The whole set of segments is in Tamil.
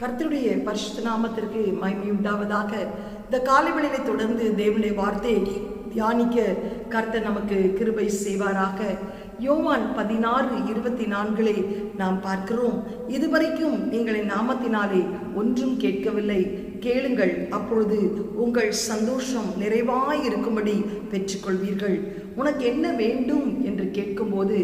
கர்த்தருடைய பரிசுத்த நாமத்திற்கு மகிமை உண்டாவதாக. இந்த காலைவெளியை தொடர்ந்து தேவனுடைய வார்த்தையை தியானிக்க கர்த்தர் நமக்கு கிருபை செய்வாராக. யோவான் 16:24 நாம் பார்க்கிறோம், இதுவரைக்கும் நீங்கள் என் நாமத்தினாலே ஒன்றும் கேட்கவில்லை, கேளுங்கள், அப்பொழுது உங்கள் சந்தோஷம் நிறைவாயிருக்கும்படி பெற்றுக்கொள்வீர்கள். உனக்கு என்ன வேண்டும் என்று கேட்கும்போது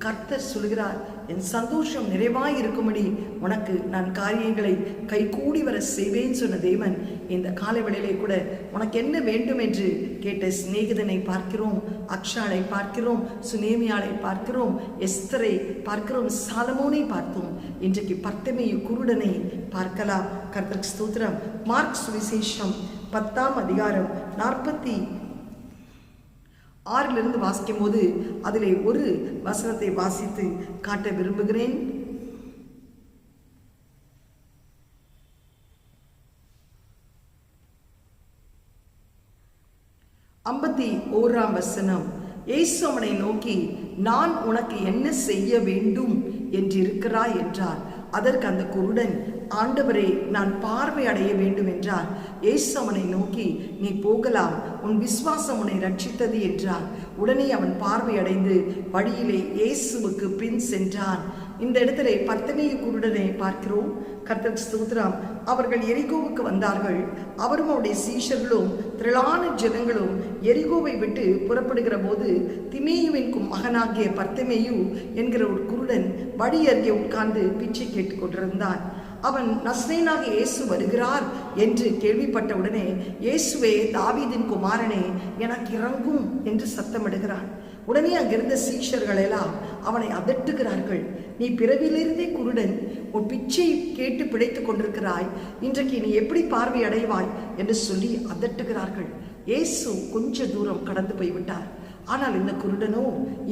கர்த்தர் சொல்கிறார், என் சந்தோஷம் நிறைவாயிருக்கும்படி உனக்கு நான் காரியங்களை கைகூடி வர செய்வேன் சொன்ன தேவன் இந்த காலைவேளையிலே கூட உனக்கு என்ன வேண்டும் என்று கேட்ட சிநேகிதனை பார்க்கிறோம், அக்ஷாளை பார்க்கிறோம், சுனேமியாளை பார்க்கிறோம், எஸ்தரை பார்க்கிறோம், சாலமோனை பார்த்தோம். இன்றைக்கு பர்த்திமேயு குருடனை பார்க்கலாம். கர்த்தருக்கு ஸ்தோத்திரம். மார்க் சுவிசேஷம் 10ஆம் அதிகாரம் 46 வாசிக்கும் போது அதிலே ஒரு வசனத்தை வாசித்து காட்ட விரும்புகிறேன். 51ஆம் வசனம். இயேசு அவனை நோக்கி, நான் உனக்கு என்ன செய்ய வேண்டும் என்றிருக்கிறாய் என்றார். அதற்கு அந்த குருடன், ஆண்டவரே, நான் பார்வை அடைய வேண்டும் என்றார். இயேசு அவனை நோக்கி, நீ போகலாம், உன் விசுவாசம் உன்னை ரட்சித்தது என்றார். உடனே அவன் பார்வை அடைந்து வழியிலே இயேசுவுக்கு பின் சென்றான். இந்த இடத்துல பர்த்திமேயு குருடனை பார்க்கிறோம். கர்த்தருக்கு ஸ்தோத்திரம். அவர்கள் எரிகோவுக்கு வந்தார்கள். அவரும் அவருடைய சீஷர்களும் திரளான ஜனங்களும் எரிகோவை விட்டு புறப்படுகிற போது திமேயுவின் மகனாகிய பர்த்திமேயு என்கிற ஒரு குருடன் வழி அருகே உட்கார்ந்து பிச்சை கேட்டுக் கொண்டிருந்தான். அவன் நசரேயனாகிய இயேசு வருகிறார் என்று கேள்விப்பட்டவுடனே, இயேசுவே, தாவீதின் குமாரனே, எனக்கு இறங்கும் என்று சத்தமிடுகிறான். உடனே அங்கிருந்த சீஷர்கள் எல்லாம் அவனை அதட்டுகிறார்கள். நீ பிறவிலிருந்தே குருடன், உன் பிச்சை கேட்டு பிழைத்துக் கொண்டிருக்கிறாய், இன்றைக்கு நீ எப்படி பார்வை அடைவாய் என்று சொல்லி அதட்டுகிறார்கள். இயேசு கொஞ்ச தூரம் கடந்து போய்விட்டார். ஆனால் இந்த குருடனோ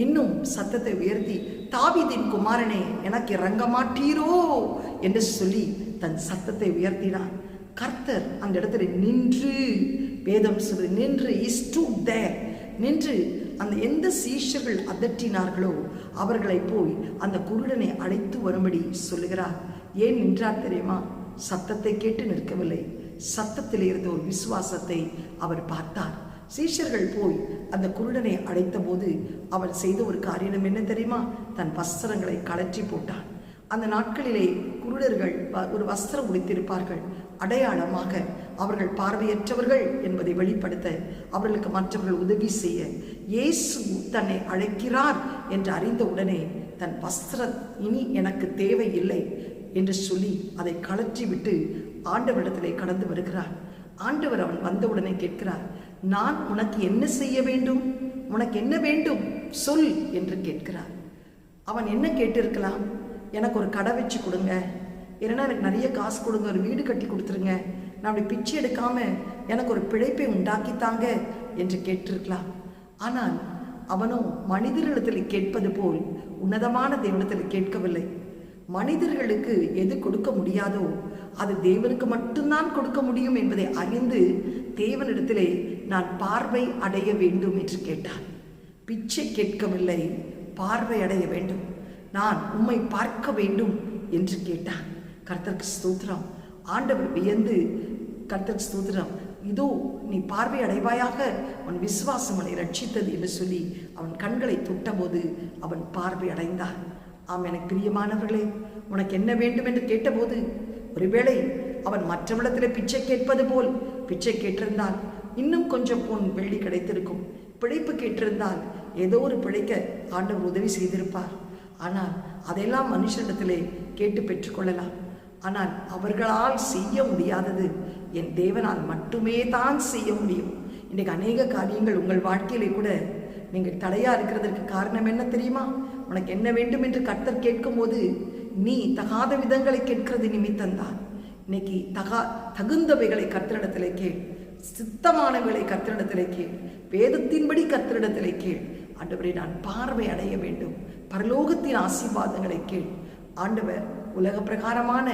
இன்னும் சத்தத்தை உயர்த்தி, தாவீதின் குமாரனே, எனக்கு இறங்க மாட்டீரோ என்று சொல்லி தன் சத்தத்தை உயர்த்தினான். கர்த்தர் அந்த இடத்துல நின்று, வேதம் சொல்லு, நின்று, நின்று அந்த எந்த சீஷர்கள் அதட்டினார்களோ அவர்களை போய் அந்த குருடனை அழைத்து வரும்படி சொல்லுகிறார். ஏன் நின்றார் தெரியுமா? சத்தத்தை கேட்டு நிற்கவில்லை, சத்தத்தில் இருந்த ஒரு விசுவாசத்தை அவர் பார்த்தார். சீஷர்கள் போய் அந்த குருடனை அழைத்த போது அவன் செய்த ஒரு காரியம் என்ன தெரியுமா? தன் வஸ்திரங்களை கழற்றி போட்டான். அந்த நாட்களிலே குருடர்கள் ஒரு வஸ்திரம் உடுத்திருப்பார்கள், அடையாளமாக அவர்கள் பார்வையற்றவர்கள் என்பதை வெளிப்படுத்த, அவர்களுக்கு மற்றவர்கள் உதவி செய்ய. இயேசு தன்னை அழைக்கிறார் என்று அறிந்த உடனே தன் வஸ்திரம் இனி எனக்கு தேவையில்லை என்று சொல்லி அதை கழற்றி விட்டு ஆண்டவரிடத்திலே கடந்து வருகிறார். ஆண்டவர் அவன் வந்தவுடனே கேட்கிறார், நான் உனக்கு என்ன செய்ய வேண்டும், உனக்கு என்ன வேண்டும் சொல் என்று கேட்கிறார். அவன் என்ன கேட்டிருக்கலாம்? எனக்கு ஒரு கடை வச்சு கொடுங்க, இல்லைன்னா எனக்கு நிறைய காசு கொடுங்க, ஒரு வீடு கட்டி கொடுத்துருங்க, நான் அப்படி பிச்சை எடுக்காம எனக்கு ஒரு பிழைப்பை உண்டாக்கித்தாங்க என்று கேட்டிருக்கலாம். ஆனால் அவனோ மனிதர்களிடத்தில் கேட்பது போல் உன்னதமான தேவனிடத்தில் கேட்கவில்லை. மனிதர்களுக்கு எது கொடுக்க முடியாதோ அது தேவனுக்கு மட்டும்தான் கொடுக்க முடியும் என்பதை அறிந்து தேவனிடத்திலே நான் பார்வை அடைய வேண்டும் என்று கேட்டான். பிச்சை கேட்கவில்லை, பார்வை அடைய வேண்டும், நான் உம்மை பார்க்க வேண்டும் என்று கேட்டான். கர்த்தருக்கு ஸ்தோத்திரம். ஆண்டவர் வியந்து, கர்த்தருக்கு ஸ்தோத்திரம், இதோ நீ பார்வை அடைவாயாக, உன் விசுவாசம் உன்னை ரட்சித்தது என்று சொல்லி அவன் கண்களை தொட்டபோது அவன் பார்வை அடைந்தான். ஆம், எனக்கு பிரியமானவர்களே, உனக்கு என்ன வேண்டும் என்று கேட்டபோது ஒருவேளை அவன் மற்றவரிடத்தில் பிச்சை கேட்பது போல் பிச்சை கேட்டிருந்தால் இன்னும் கொஞ்சம் பொன் வெள்ளி கிடைத்திருக்கும். பிழைப்பு கேட்டிருந்தால் ஏதோ ஒரு பிழைக்க ஆண்டவர் உதவி செய்திருப்பார். ஆனால் அதெல்லாம் மனுஷனிடத்திலே கேட்டு பெற்றுக்கொள்ளலாம். ஆனால் அவர்களால் செய்ய முடியாதது என் தேவனால் மட்டுமே தான் செய்ய முடியும். இன்றைக்கு அநேக காரியங்கள் உங்கள் வாழ்க்கையிலே கூட நீங்கள் தடையாக இருக்கிறதற்கு காரணம் என்ன தெரியுமா? உனக்கு என்ன வேண்டும் என்று கர்த்தர் கேட்கும் போது நீ தகாத விதங்களை கேட்கிறது நிமித்தம்தான். இன்னைக்கு தகுந்தவைகளை கர்த்தரிடத்திலே கேள், சித்தமானவைகளை கர்த்தரிடத்திலே கேள், வேதத்தின்படி கர்த்தரிடத்திலே கேள். ஆண்டவரை, நான் பார்வை அடைய வேண்டும், பரலோகத்தின் ஆசீர்வாதங்களை கேள். ஆண்டவர் உலக பிரகாரமான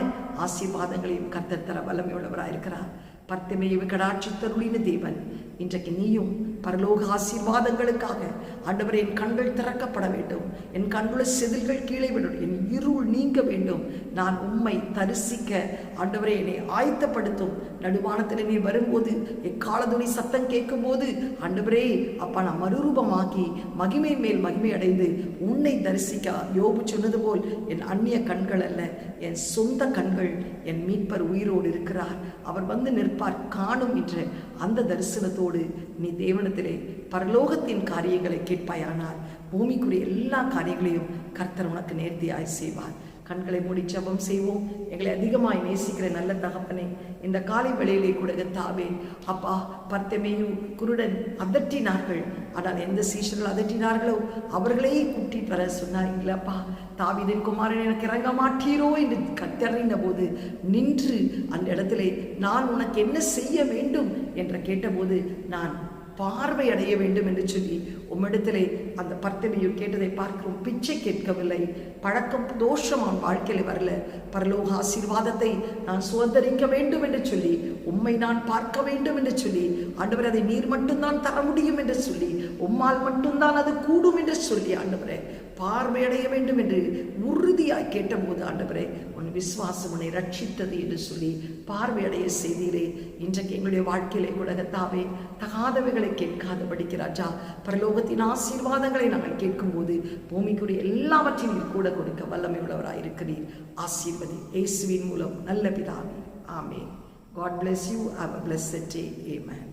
ஆசீர்வாதங்களையும் கர்த்தர் தர வல்லமை உள்ளவராயிருக்கிறார். பர்த்திமேயுவை கடாட்சித்தருளின தேவன் இன்றைக்கு நீயும் பரலோக ஆசீர்வாதங்களுக்காக ஆண்டவரே என் கண்கள் திறக்கப்பட வேண்டும், என் கண்ணுள்ள செதில்கள் கீழே விடும், என் இருள் நீங்க வேண்டும், நான் உம்மை தரிசிக்க ஆண்டவரே என்னை ஆயத்தப்படுத்தும். நடுவானத்தில் நீ வரும்போது எக்காலதுணி சத்தம் கேட்கும் போது ஆண்டவரே அப்பா நான் மறுரூபமாகி மகிமை மேல் மகிமை அடைந்து உன்னை தரிசிக்க யோபு சொன்னது போல் என் அந்நிய கண்கள் அல்ல, என் சொந்த கண்கள் என் மீட்பர் உயிரோடு இருக்கிறார், அவர் வந்து நிற்பார் காணும் என்ற அந்த தரிசனத்தோடு நீ தேவனத்திலே பரலோகத்தின் காரியங்களை கேட்பாயானால் பூமிக்குரிய எல்லா காரியங்களையும் கர்த்தர் உனக்கு நேர்த்தியாய் செய்வார். கண்களை மூடி ஜெபம் செய்வோம். எங்களை அதிகமாய் நேசிக்கிற நல்ல தகப்பனே, இந்த காலை வேளையிலே கூட கர்த்தாவே அப்பா பர்த்திமேயு குருடன் அதட்டினார்கள், ஆனால் எந்த சீஷர்கள் அதட்டினார்களோ அவர்களே கூட்டிட்டு வர சொன்னாங்களப்பா. தாவீதின் குமாரன் எனக்கு இறங்க மாட்டீரோ என்று கத்தறிந்த போது நின்று அந்த இடத்திலே நான் உனக்கு என்ன செய்ய வேண்டும் என்று கேட்டபோது நான் பார்வை அடைய வேண்டும் என்று சொல்லி உம்மிடத்திலே அந்த பர்த்திமேயு கேட்டதை பார்க்கிறோம். பிச்சை கேட்கவில்லை, பழக்கம் தோஷம் அவன் வாழ்க்கையில் வரல, பரலோக ஆசீர்வாதத்தை நான் சுதந்திரிக்க வேண்டும் என்று சொல்லி உம்மை நான் பார்க்க வேண்டும் என்று சொல்லி ஆண்டவரே அதை நீர் மட்டும்தான் தர முடியும் என்று சொல்லி உம்மால் மட்டும்தான் அது கூடும் என்று சொல்லி ஆண்டவரே பார்வையடைய வேண்டும் என்று உறுதியாய் கேட்டபோது ஆண்டவரே உன் விசுவாசம் உன்னை ரட்சித்தது என்று சொல்லி பார்வையடைய செய்தீரே. இன்றைக்கு எங்களுடைய வாழ்க்கையிலே கூட கர்த்தாவே தகாதவைகளை கேட்காதபடிக்கு ராஜா பரலோகத்தின் ஆசீர்வாதங்களை நாங்கள் கேட்கும்போது பூமிக்குரிய எல்லாவற்றையும் கூட கொடுக்க வல்லமை உள்ளவராயிருக்கிறீர். ஆசீர்வதி இயேசுவின் மூலம் நல்ல பிதாவே, ஆமென். God bless you. Have a blessed day. Amen.